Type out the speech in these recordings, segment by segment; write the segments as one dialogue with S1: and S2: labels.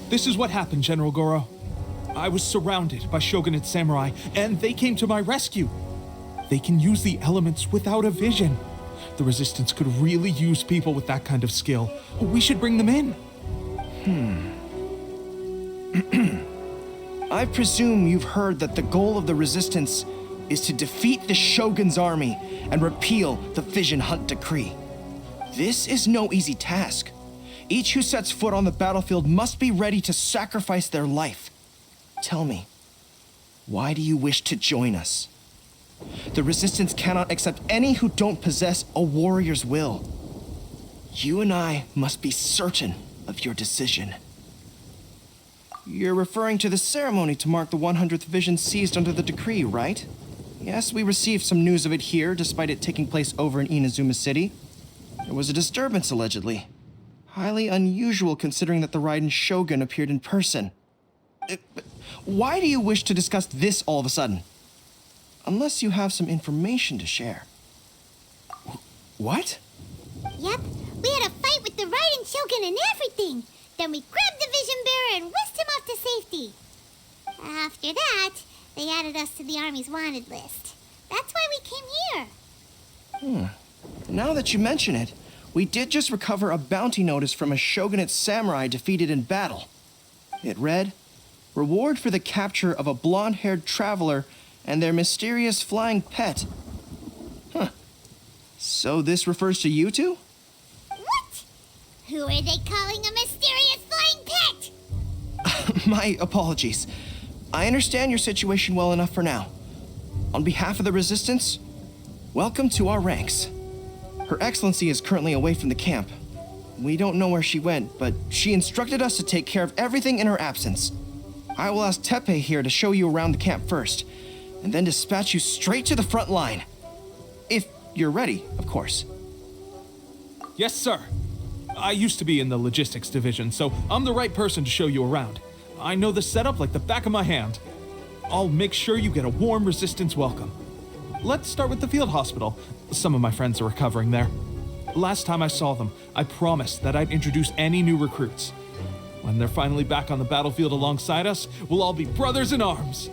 S1: This is what happened, General Gorou. I was surrounded by shogunate samurai, and they came to my rescue. They can use the elements without a vision. The Resistance could really use people with that kind of skill. We should bring them in.
S2: I presume you've heard that the goal of the Resistance is to defeat the Shogun's army and repeal the Vision Hunt Decree. This is no easy task. Each who sets foot on the battlefield must be ready to sacrifice their life. Tell me, why do you wish to join us? The Resistance cannot accept any who don't possess a warrior's will. You and I must be certain of your decision. You're referring to the ceremony to mark the 100th vision seized under the decree, right? Yes, we received some news of it here, despite it taking place over in Inazuma City. There was a disturbance, allegedly. Highly unusual considering that the Raiden Shogun appeared in person. Why do you wish to discuss this all of a sudden? Unless you have some information to share. What?
S3: Yep, we had a fight with the Raiden Shogun and everything. Then we grabbed the Vision Bearer and whisked him off to safety. After that, they added us to the Army's wanted list. That's why we came here.
S2: Now that you mention it, we did just recover a bounty notice from a shogunate samurai defeated in battle. It read, "Reward for the capture of a blonde-haired traveler and their mysterious flying pet." So this refers to you two?
S3: What? Who are they calling a mysterious flying pet?
S2: My apologies. I understand your situation well enough for now. On behalf of the Resistance, welcome to our ranks. Her Excellency is currently away from the camp. We don't know where she went, but she instructed us to take care of everything in her absence. I will ask Teppei here to show you around the camp first, and then dispatch you straight to the front line. If you're ready, of course.
S1: Yes, sir. I used to be in the logistics division, so I'm the right person to show you around. I know the setup like the back of my hand. I'll make sure you get a warm Resistance welcome. Let's start with the field hospital. Some of my friends are recovering there. Last time I saw them, I promised that I'd introduce any new recruits. When they're finally back on the battlefield alongside us, we'll all be brothers in arms.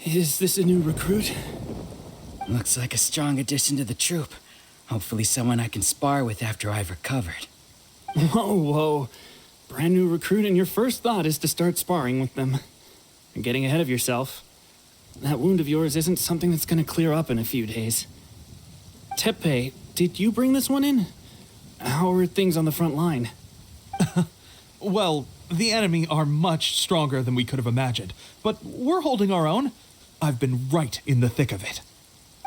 S4: Is this a new recruit? Looks like a strong addition to the troop. Hopefully someone I can spar with after I've recovered.
S5: Whoa. Brand new recruit and your first thought is to start sparring with them. You're getting ahead of yourself. That wound of yours isn't something that's gonna clear up in a few days. Teppei, did you bring this one in? How are things on the front line?
S1: Well, the enemy are much stronger than we could have imagined, but we're holding our own. I've been right in the thick of it.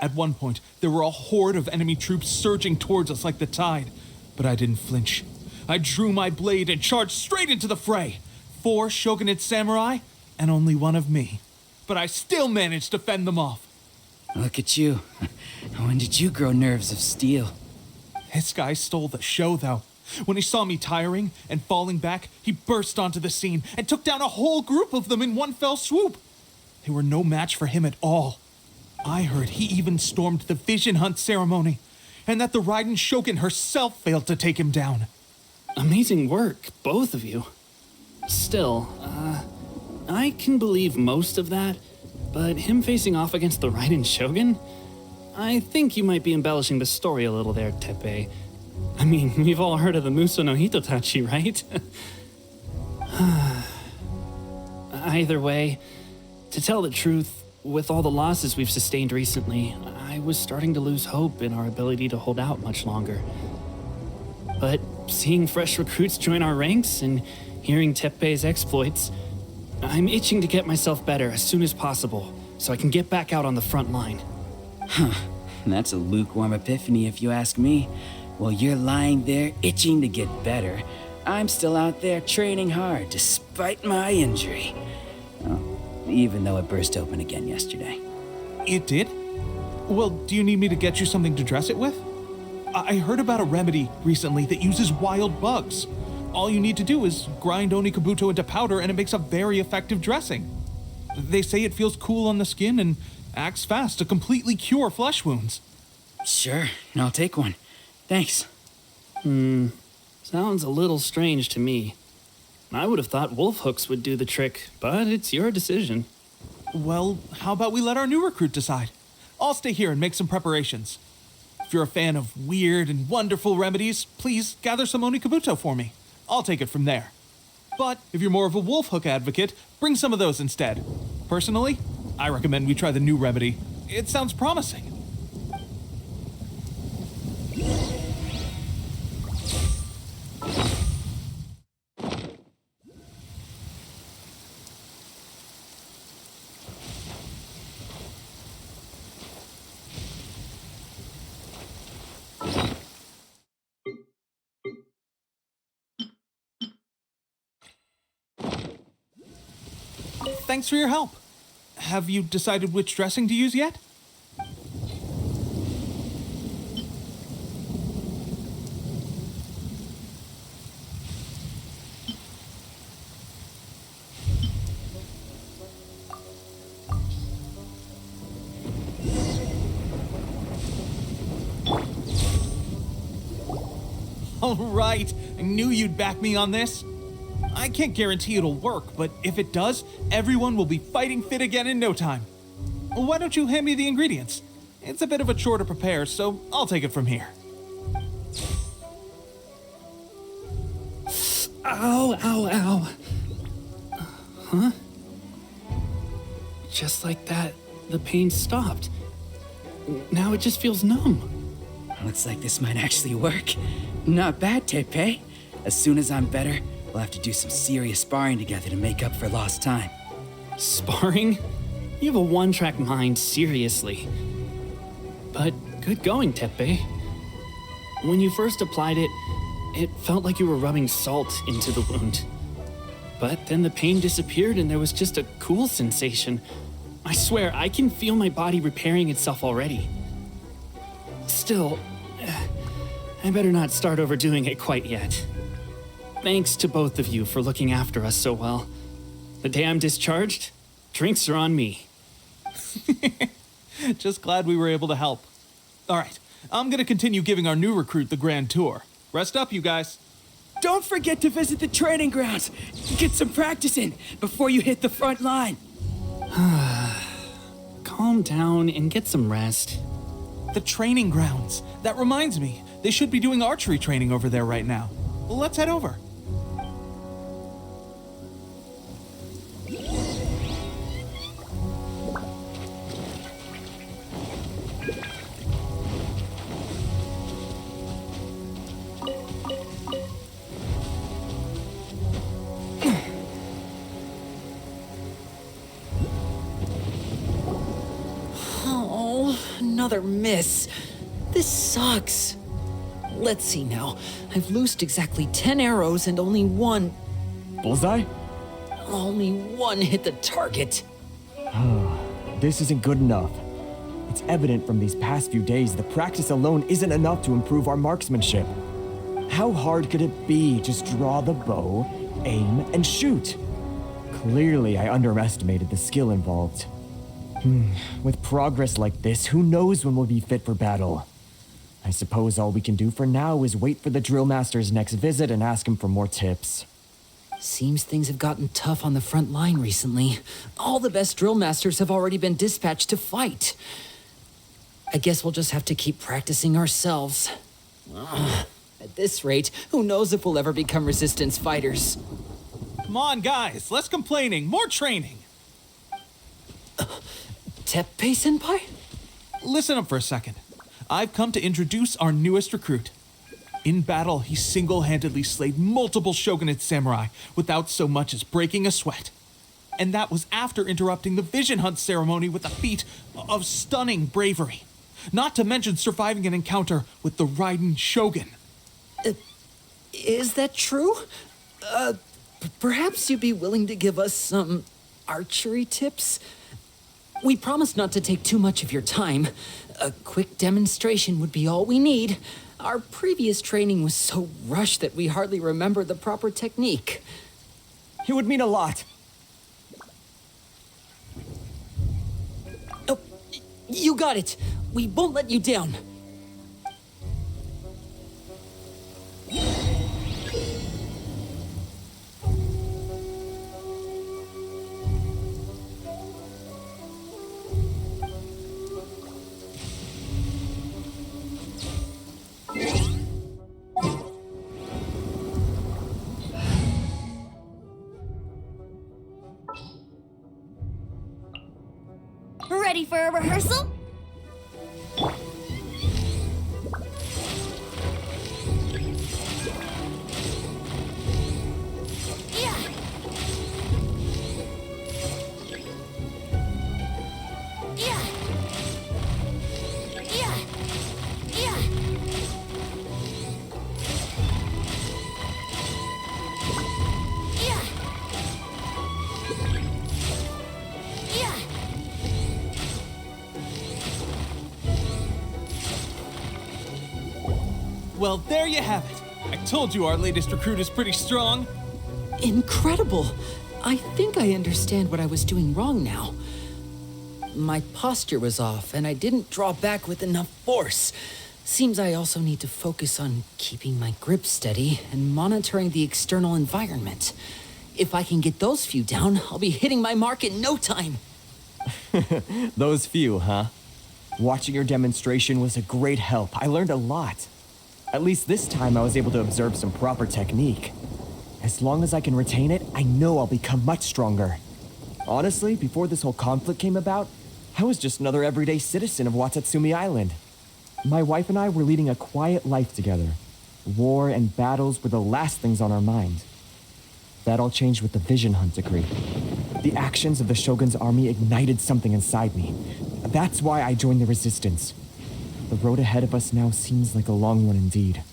S1: At one point, there were a horde of enemy troops surging towards us like the tide, but I didn't flinch. I drew my blade and charged straight into the fray. 4 shogunate samurai, and only one of me. But I still managed to fend them off.
S4: Look at you. When did you grow nerves of steel?
S1: This guy stole the show, though. When he saw me tiring and falling back, he burst onto the scene and took down a whole group of them in one fell swoop. They were no match for him at all. I heard he even stormed the vision hunt ceremony, and that the Raiden Shogun herself failed to take him down.
S5: Amazing work, both of you. Still, I can believe most of that, but him facing off against the Raiden Shogun? I think you might be embellishing the story a little there, Teppei. I mean, we've all heard of the Muso no Hitotachi, right? Either way, to tell the truth, with all the losses we've sustained recently, I was starting to lose hope in our ability to hold out much longer. But seeing fresh recruits join our ranks and hearing Teppei's exploits, I'm itching to get myself better as soon as possible so I can get back out on the front line.
S4: That's a lukewarm epiphany if you ask me. While you're lying there itching to get better, I'm still out there training hard despite my injury. Oh, even though it burst open again yesterday.
S1: It did? Well, do you need me to get you something to dress it with? I heard about a remedy recently that uses wild bugs. All you need to do is grind Onikabuto into powder and it makes a very effective dressing. They say it feels cool on the skin and acts fast to completely cure flesh wounds.
S4: Sure, I'll take one. Thanks.
S5: Sounds a little strange to me. I would have thought wolf hooks would do the trick, but it's your decision.
S1: Well, how about we let our new recruit decide? I'll stay here and make some preparations. If you're a fan of weird and wonderful remedies, please gather some Onikabuto for me. I'll take it from there. But if you're more of a wolf hook advocate, bring some of those instead. Personally, I recommend we try the new remedy. It sounds promising. Thanks for your help. Have you decided which dressing to use yet? All right, I knew you'd back me on this. I can't guarantee it'll work, but if it does, everyone will be fighting fit again in no time. Why don't you hand me the ingredients? It's a bit of a chore to prepare, so I'll take it from here.
S5: Ow, ow, ow. Huh? Just like that, the pain stopped. Now it just feels numb.
S4: Looks like this might actually work. Not bad, Teppei. As soon as I'm better, we'll have to do some serious sparring together to make up for lost time.
S5: Sparring? You have a one-track mind, seriously. But good going, Teppei. When you first applied it, it felt like you were rubbing salt into the wound. But then the pain disappeared and there was just a cool sensation. I swear, I can feel my body repairing itself already. Still, I better not start overdoing it quite yet. Thanks to both of you for looking after us so well. The day I'm discharged, drinks are on me.
S1: Just glad we were able to help. All right, I'm gonna continue giving our new recruit the grand tour. Rest up, you guys.
S4: Don't forget to visit the training grounds. Get some practice in before you hit the front line.
S5: Calm down and get some rest.
S1: The training grounds. That reminds me, they should be doing archery training over there right now. Let's head over.
S6: another miss. This sucks. Let's see now. I've loosed exactly 10 arrows and only one
S7: Bullseye?
S6: hit the target.
S7: This isn't good enough. It's evident from these past few days the practice alone isn't enough to improve our marksmanship. How hard could it be? Just draw the bow, aim, and shoot. Clearly, I underestimated the skill involved. With progress like this, who knows when we'll be fit for battle? I suppose all we can do for now is wait for the drill master's next visit and ask him for more tips.
S6: Seems things have gotten tough on the front line recently. All the best drill masters have already been dispatched to fight. I guess we'll just have to keep practicing ourselves. At this rate, who knows if we'll ever become resistance fighters.
S1: Come on, guys, less complaining, more training.
S6: Teppei-senpai?
S1: Listen up for a second. I've come to introduce our newest recruit. In battle, he single-handedly slayed multiple shogunate samurai without so much as breaking a sweat. And that was after interrupting the vision hunt ceremony with a feat of stunning bravery. Not to mention surviving an encounter with the Raiden Shogun.
S6: Is that true? Perhaps you'd be willing to give us some archery tips? We promise not to take too much of your time. A quick demonstration would be all we need. Our previous training was so rushed that we hardly remember the proper technique.
S7: It would mean a lot.
S6: Oh, you got it. We won't let you down.
S8: Ready for a rehearsal? Yeah. Yeah. Yeah. Yeah. Yeah. Yeah.
S1: Well, there you have it. I told you our latest recruit is pretty strong.
S6: Incredible! I think I understand what I was doing wrong now. My posture was off, and I didn't draw back with enough force. Seems I also need to focus on keeping my grip steady and monitoring the external environment. If I can get those few down, I'll be hitting my mark in no time.
S7: Those few, huh? Watching your demonstration was a great help. I learned a lot. At least this time I was able to observe some proper technique. As long as I can retain it, I know I'll become much stronger. Honestly, before this whole conflict came about, I was just another everyday citizen of Watatsumi Island. My wife and I were leading a quiet life together. War and battles were the last things on our mind. That all changed with the vision hunt decree. The actions of the Shogun's army ignited something inside me. That's why I joined the resistance. The road ahead of us now seems like a long one indeed.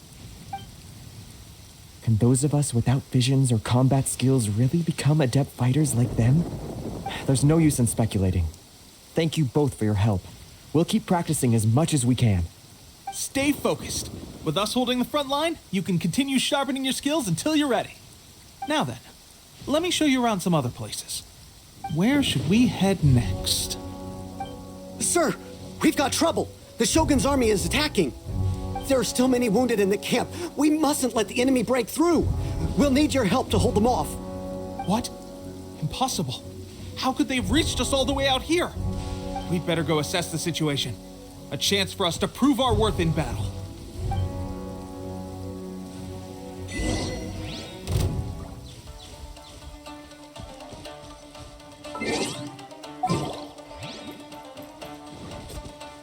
S7: Can those of us without visions or combat skills really become adept fighters like them? There's no use in speculating. Thank you both for your help. We'll keep practicing as much as we can.
S1: Stay focused. With us holding the front line, you can continue sharpening your skills until you're ready. Now then, let me show you around some other places. Where should we head next?
S9: Sir, we've got trouble. The Shogun's army is attacking. There are still many wounded in the camp. We mustn't let the enemy break through. We'll need your help to hold them off.
S1: What? Impossible. How could they have reached us all the way out here? We'd better go assess the situation. A chance for us to prove our worth in battle.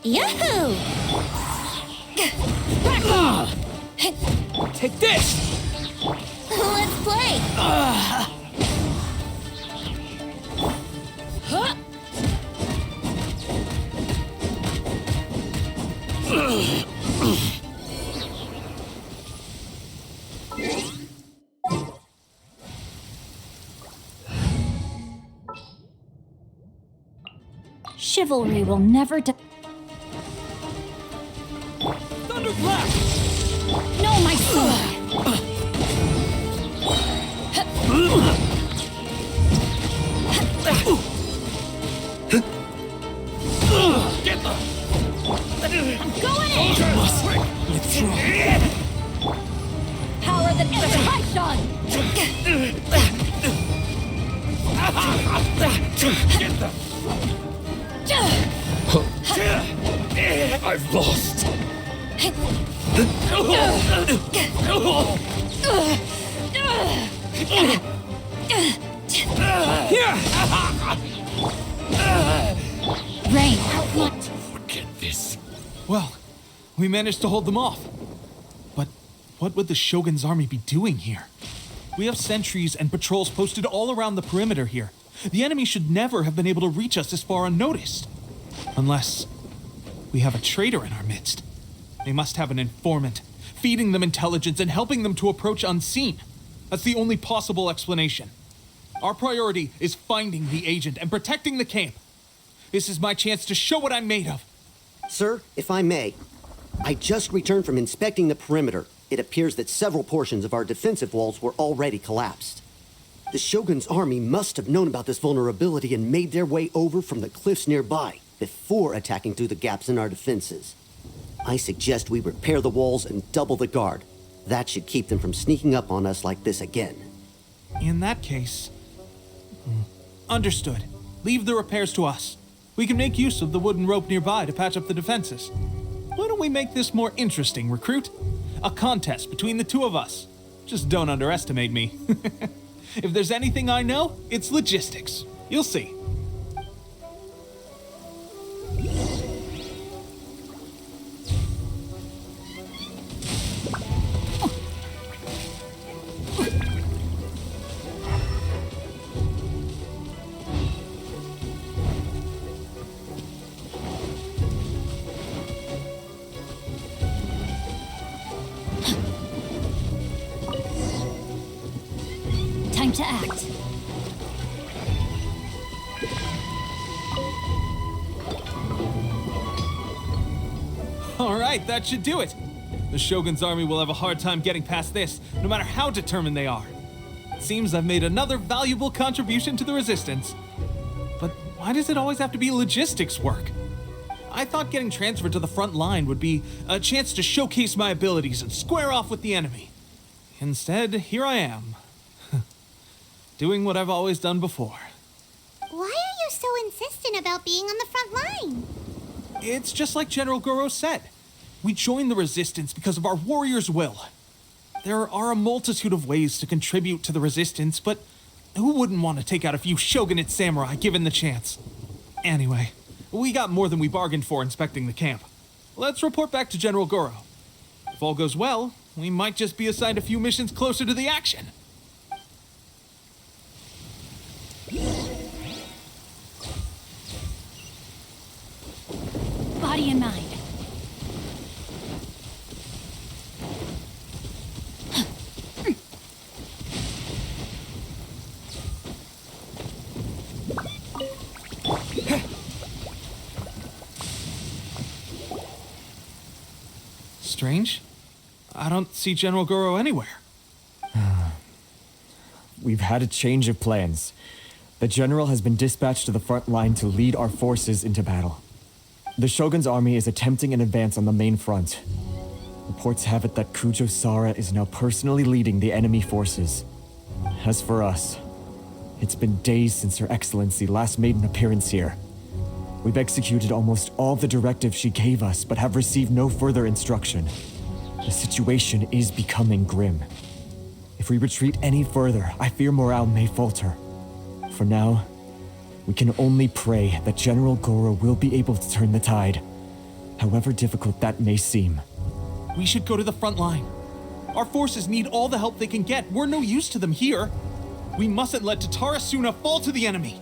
S8: Yahoo!
S1: Take this!
S8: Let's play!
S6: Ah!
S8: Huh? Chivalry will never die.
S1: Thunderclap!
S8: No, my sword!
S1: Get the...
S8: I'm going in!
S1: Withdraw.
S8: Power that enters Python!
S1: Get the... I've lost.
S8: Rain,
S1: Forget this. Well, we managed to hold them off. But what would the Shogun's army be doing here? We have sentries and patrols posted all around the perimeter here. The enemy should never have been able to reach us this far unnoticed. Unless we have a traitor in our midst. They must have an informant, feeding them intelligence and helping them to approach unseen. That's the only possible explanation. Our priority is finding the agent and protecting the camp. This is my chance to show what I'm made of.
S9: Sir, if I may, I just returned from inspecting the perimeter. It appears that several portions of our defensive walls were already collapsed. The Shogun's army must have known about this vulnerability and made their way over from the cliffs nearby before attacking through the gaps in our defenses. I suggest we repair the walls and double the guard. That should keep them from sneaking up on us like this again.
S1: In that case... Understood. Leave the repairs to us. We can make use of the wooden rope nearby to patch up the defenses. Why don't we make this more interesting, recruit? A contest between the two of us. Just don't underestimate me. If there's anything I know, it's logistics. You'll see.
S8: Time to act.
S1: All right, that should do it. The Shogun's army will have a hard time getting past this, no matter how determined they are. It seems I've made another valuable contribution to the resistance. But why does it always have to be logistics work? I thought getting transferred to the front line would be a chance to showcase my abilities and square off with the enemy. Instead, here I am. Doing what I've always done before.
S3: Why are you so insistent about being on the front line?
S1: It's just like General Gorou said. We joined the resistance because of our warrior's will. There are a multitude of ways to contribute to the resistance, but who wouldn't want to take out a few shogunate samurai given the chance? Anyway, we got more than we bargained for inspecting the camp. Let's report back to General Gorou. If all goes well, we might just be assigned a few missions closer to the action.
S8: Body and mind.
S1: Strange. I don't see General Gorou anywhere.
S7: We've had a change of plans. The general has been dispatched to the front line to lead our forces into battle. The Shogun's army is attempting an advance on the main front. Reports have it that Kujo Sara is now personally leading the enemy forces. As for us, it's been days since Her Excellency last made an appearance here. We've executed almost all the directives she gave us, but have received no further instruction. The situation is becoming grim. If we retreat any further, I fear morale may falter. For now, we can only pray that General Gorou will be able to turn the tide, however difficult that may seem.
S1: We should go to the front line. Our forces need all the help they can get. We're no use to them here. We mustn't let Tatarasuna fall to the enemy.